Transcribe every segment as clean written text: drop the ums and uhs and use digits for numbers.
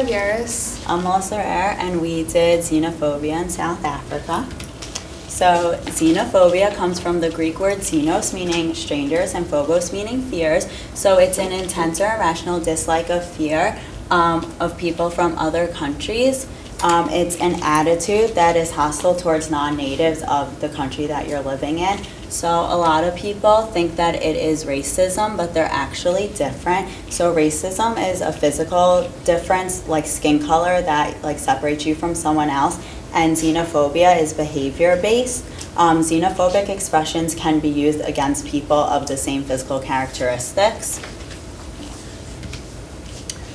Yaris. I'm Melissa Herrera, and we did Xenophobia in South Africa. So xenophobia comes from the Greek word xenos, meaning strangers, and phobos, meaning fears. So it's an intense or irrational dislike of fear of people from other countries. It's an attitude that is hostile towards non-natives of the country that you're living in. So a lot of people think that it is racism, but they're actually different. So racism is a physical difference, like skin color, that like separates you from someone else. And xenophobia is behavior-based. Xenophobic expressions can be used against people of the same physical characteristics.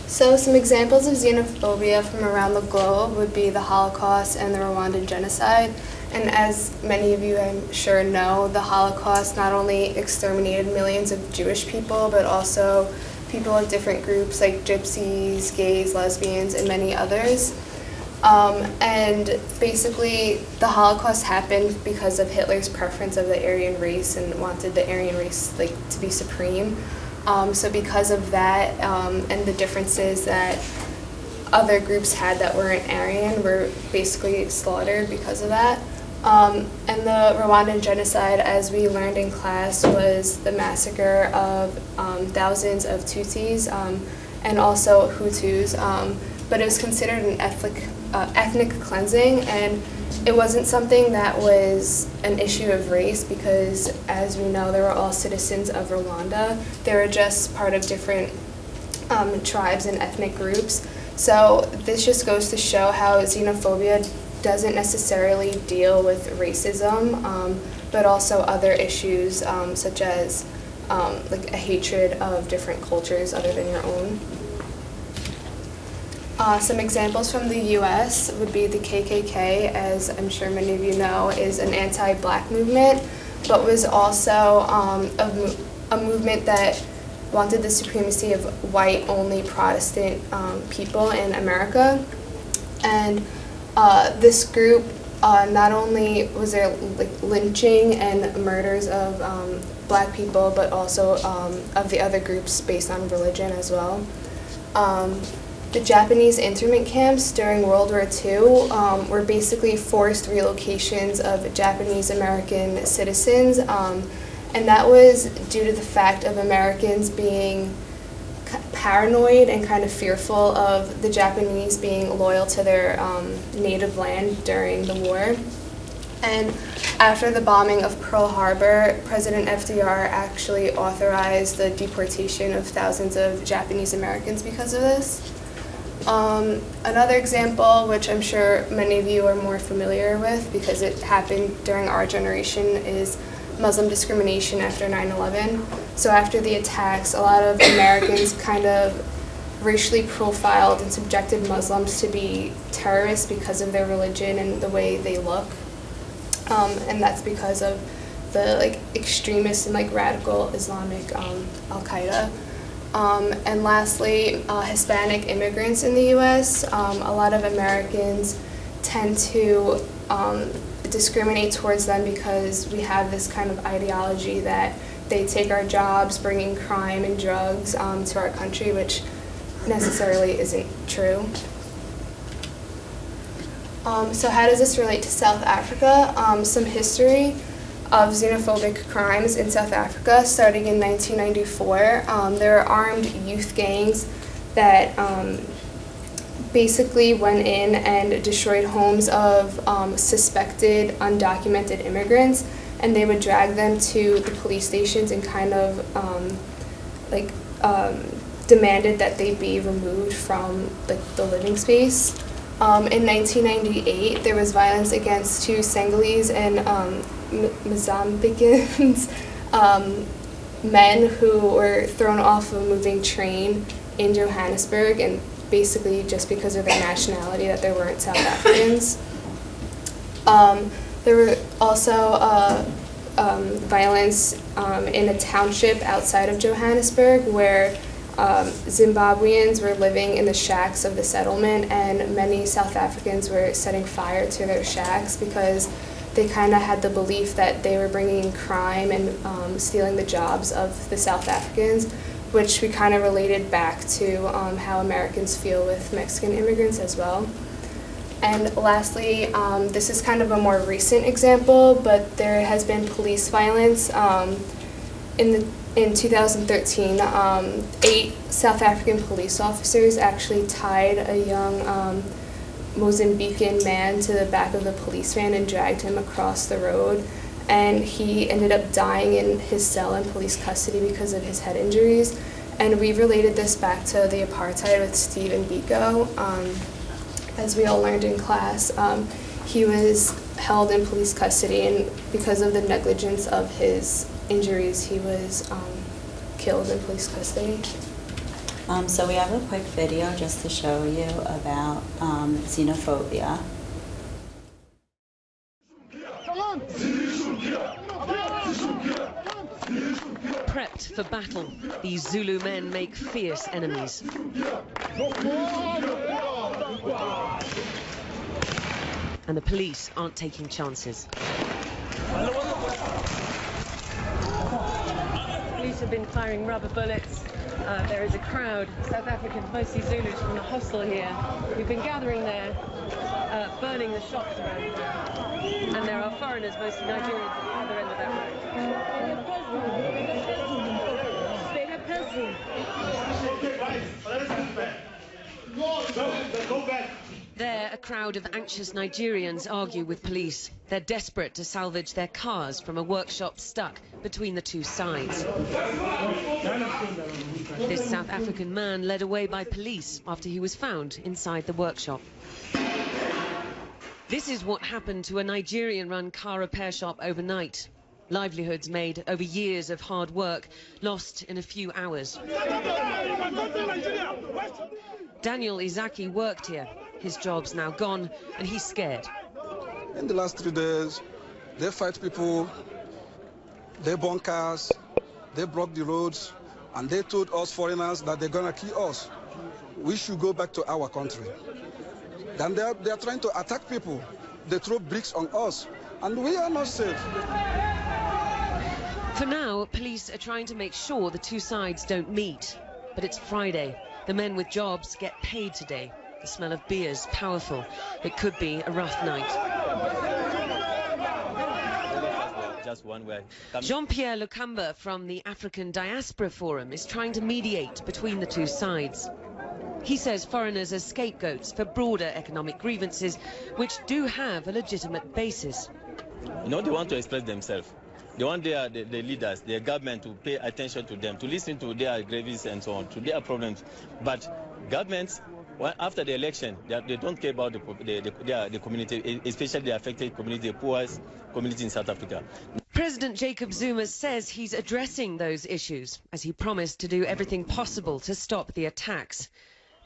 So some examples of xenophobia from around the globe would be the Holocaust and the Rwandan genocide. And as many of you I'm sure know, the Holocaust not only exterminated millions of Jewish people, but also people of different groups like gypsies, gays, lesbians, and many others. And basically the Holocaust happened because of Hitler's preference of the Aryan race and wanted the Aryan race to be supreme. So because of that and the differences that other groups had that weren't Aryan were basically slaughtered because of that. And the Rwandan genocide, as we learned in class, was the massacre of thousands of Tutsis and also Hutus, but it was considered an ethnic cleansing, and it wasn't something that was an issue of race because, as we know, they were all citizens of Rwanda. They were just part of different tribes and ethnic groups. So this just goes to show how xenophobia doesn't necessarily deal with racism, but also other issues such as like a hatred of different cultures other than your own. Some examples from the U.S. would be the KKK, as I'm sure many of you know, is an anti-black movement, but was also a movement that wanted the supremacy of white-only Protestant people in America. And this group, not only was there lynching and murders of black people, but also of the other groups based on religion as well. The Japanese internment camps during World War II were basically forced relocations of Japanese American citizens, and that was due to the fact of Americans being paranoid and kind of fearful of the Japanese being loyal to their native land during the war. And after the bombing of Pearl Harbor, President FDR actually authorized the deportation of thousands of Japanese Americans because of this. Another example, which I'm sure many of you are more familiar with because it happened during our generation, is Muslim discrimination after 9/11. So after the attacks, a lot of Americans kind of racially profiled and subjected Muslims to be terrorists because of their religion and the way they look. And that's because of the extremist and radical Islamic Al-Qaeda. And lastly, Hispanic immigrants in the U.S. A lot of Americans tend to discriminate towards them because we have this kind of ideology that they take our jobs, bringing crime and drugs to our country, which necessarily isn't true. So how does this relate to South Africa? Some history of xenophobic crimes in South Africa starting in 1994. There were armed youth gangs that basically went in and destroyed homes of suspected undocumented immigrants, and they would drag them to the police stations and kind of demanded that they be removed from the living space. In 1998, there was violence against two Senegalese and Mozambicans men who were thrown off a moving train in Johannesburg, and basically just because of their nationality that they weren't South Africans. There were also violence in a township outside of Johannesburg where Zimbabweans were living in the shacks of the settlement, and many South Africans were setting fire to their shacks because they kind of had the belief that they were bringing crime and stealing the jobs of the South Africans, which we kind of related back to how Americans feel with Mexican immigrants as well. And lastly, this is kind of a more recent example, but there has been police violence. In 2013, 8 South African police officers actually tied a young Mozambican man to the back of the police van and dragged him across the road. And he ended up dying in his cell in police custody because of his head injuries. And we related this back to the apartheid with Stephen Biko. As we all learned in class, he was held in police custody, and because of the negligence of his injuries, he was killed in police custody. So we have a quick video just to show you about xenophobia. Prepped for battle, these Zulu men make fierce enemies. And the police aren't taking chances. Police have been firing rubber bullets. There is a crowd, South Africans, mostly Zulus from the hostel here, who've been gathering there, burning the shops around here. And there are foreigners, mostly Nigerians, at the other end of that road. They have pencils. There, a crowd of anxious Nigerians argue with police. They're desperate to salvage their cars from a workshop stuck between the two sides. This South African man led away by police after he was found inside the workshop. This is what happened to a Nigerian-run car repair shop overnight. Livelihoods made over years of hard work, lost in a few hours. Daniel Izaki worked here. His job's now gone, and he's scared. In the last 3 days, they fight people, they burn cars, they block the roads, and they told us foreigners that they're gonna kill us. We should go back to our country. Then they are trying to attack people. They throw bricks on us, and we are not safe. For now, police are trying to make sure the two sides don't meet. But it's Friday. The men with jobs get paid today. The smell of beer's powerful. It could be a rough night. Jean-Pierre Lukamba from the African Diaspora Forum is trying to mediate between the two sides. He says foreigners are scapegoats for broader economic grievances, which do have a legitimate basis. You know, they want to express themselves. They want the leaders, their government to pay attention to them, to listen to their grievances and so on, to their problems. But governments, after the election, they don't care about the community, especially the affected community, the poorest community in South Africa. President Jacob Zuma says he's addressing those issues, as he promised to do everything possible to stop the attacks.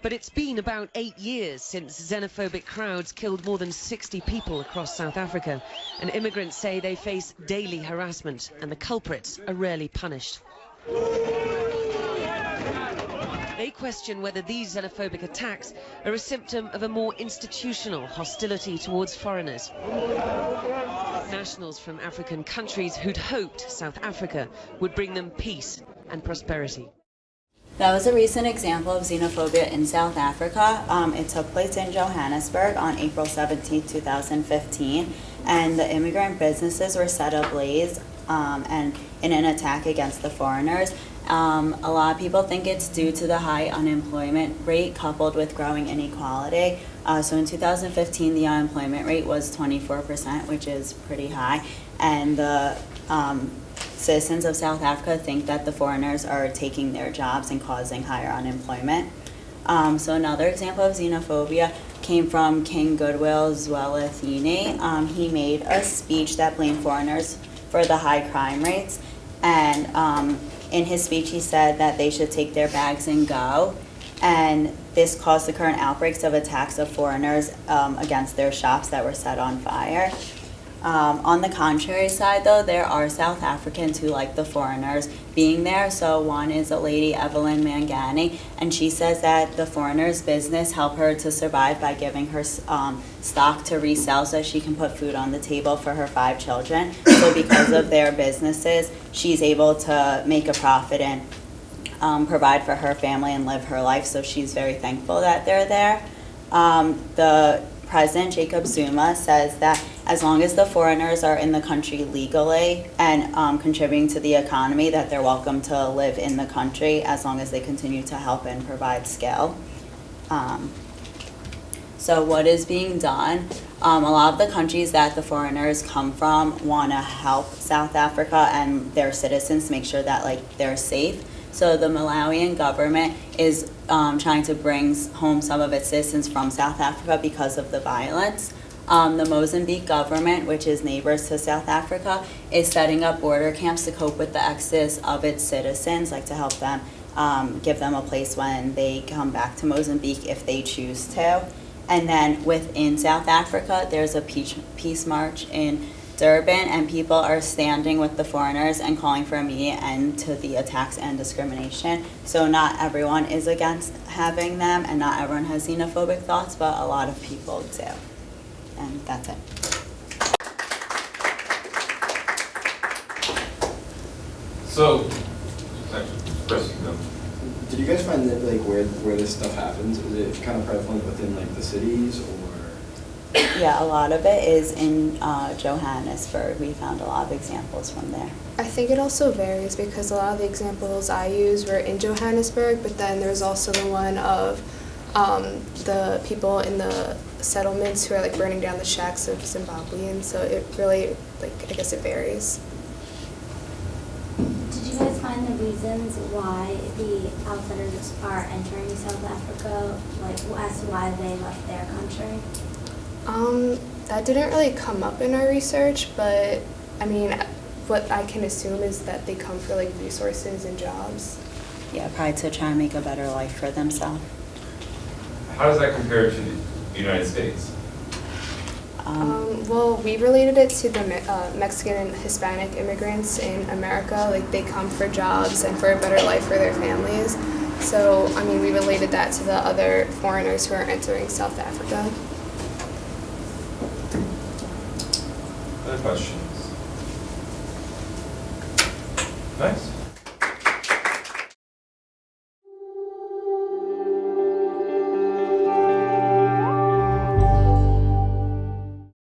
But it's been about 8 years since xenophobic crowds killed more than 60 people across South Africa, and immigrants say they face daily harassment and the culprits are rarely punished. They question whether these xenophobic attacks are a symptom of a more institutional hostility towards foreigners. Nationals from African countries who'd hoped South Africa would bring them peace and prosperity. That was a recent example of xenophobia in South Africa. It took place in Johannesburg on April 17, 2015, and the immigrant businesses were set ablaze and in an attack against the foreigners. A lot of people think it's due to the high unemployment rate coupled with growing inequality. So in 2015, the unemployment rate was 24%, which is pretty high, and the citizens of South Africa think that the foreigners are taking their jobs and causing higher unemployment. So another example of xenophobia came from King Goodwill Zwelithini. He made a speech that blamed foreigners for the high crime rates, and in his speech he said that they should take their bags and go, and this caused the current outbreaks of attacks of foreigners against their shops that were set on fire. On the contrary side, though, there are South Africans who like the foreigners being there. So one is a lady, Evelyn Mangani, and she says that the foreigners' business helped her to survive by giving her stock to resell so she can put food on the table for her 5 children. So because of their businesses, she's able to make a profit and provide for her family and live her life, so she's very thankful that they're there. The President Jacob Zuma says that as long as the foreigners are in the country legally and contributing to the economy, that they're welcome to live in the country as long as they continue to help and provide skill. So what is being done? A lot of the countries that the foreigners come from want to help South Africa and their citizens to make sure that they're safe. So the Malawian government is trying to bring home some of its citizens from South Africa because of the violence. The Mozambique government, which is neighbors to South Africa, is setting up border camps to cope with the exodus of its citizens, to help them, give them a place when they come back to Mozambique if they choose to. And then within South Africa, there's a peace march in Durban, and people are standing with the foreigners and calling for an immediate end to the attacks and discrimination. So not everyone is against having them, and not everyone has xenophobic thoughts, but a lot of people do. And that's it. So, Chris, no. Did you guys find that where this stuff happens? Is it kind of prevalent within the cities, or? Yeah, a lot of it is in Johannesburg. We found a lot of examples from there. I think it also varies because a lot of the examples I used were in Johannesburg, but then there's also the one of the people in the settlements who are burning down the shacks of Zimbabweans. So it really, I guess it varies. Did you guys find the reasons why the outsiders are entering South Africa, as to why they left their country? That didn't really come up in our research, but I mean, what I can assume is that they come for resources and jobs. Yeah, probably to try and make a better life for themselves. How does that compare to the United States? Well, we related it to the Mexican and Hispanic immigrants in America. They come for jobs and for a better life for their families. So, I mean, we related that to the other foreigners who are entering South Africa. Other questions? Nice.